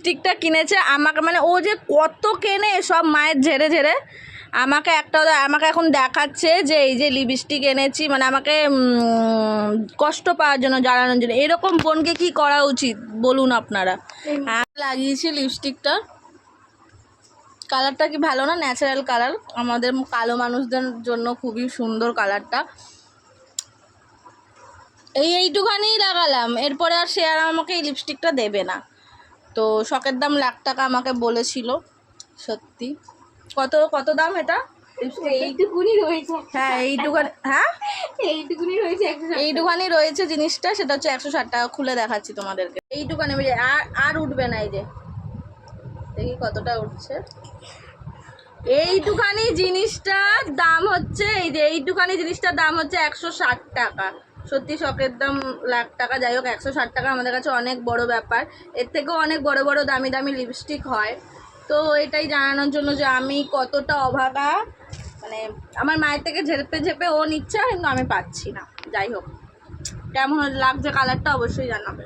লিপস্টিকটা কিনেছে আমাকে, মানে ও যে কত কেনে সব মায়ের ঝেড়ে ঝেড়ে আমাকে আমাকে এখন দেখাচ্ছে যে এই যে লিপস্টিক এনেছি, মানে আমাকে কষ্ট পাওয়ার জন্য, জ্বালানোর জন্য। এরকম বোনকে কি করা উচিত বলুন আপনারা? লাগিয়েছি লিপস্টিকটা, কালারটা কি ভালো না? ন্যাচারাল কালার, আমাদের কালো মানুষদের জন্য খুবই সুন্দর কালারটা। এইটুখানি লাগালাম, এরপরে আর সে আর আমাকে এই লিপস্টিকটা দেবে না। তো শখের দাম 1,00,000 টাকা আমাকে বলেছিল। সত্যি কত কত দাম এটা? এইটুকুনি রয়েছে। হ্যাঁ এইটুখানি, হ্যাঁ এইটুকুনি রয়েছে, এইটুখানি রয়েছে জিনিসটা, সেটা হচ্ছে 160 টাকা। খুলে দেখাচ্ছি তোমাদেরকে। এইটুখানি আর উঠবে না। এই যে দেখি কতটা উঠছে। এইটুখানি জিনিসটার দাম হচ্ছে, এই যে এইটুখানি জিনিসটার দাম হচ্ছে 160 টাকা। সত্যি শখের দাম 1,00,000 টাকা। যাই হোক, 160 টাকা আমাদের কাছে অনেক বড় ব্যাপার। এর থেকেও অনেক বড় বড় দামি দামি লিপস্টিক হয়। তো এটাই জানানোর জন্য যে আমি কতটা অভাগা, মানে আমার মায়ের থেকে ঝেপে ঝেপে ও নিচ্ছে কিন্তু আমি পাচ্ছি না। যাই হোক, কেমন লাগছে কালারটা অবশ্যই জানাবে।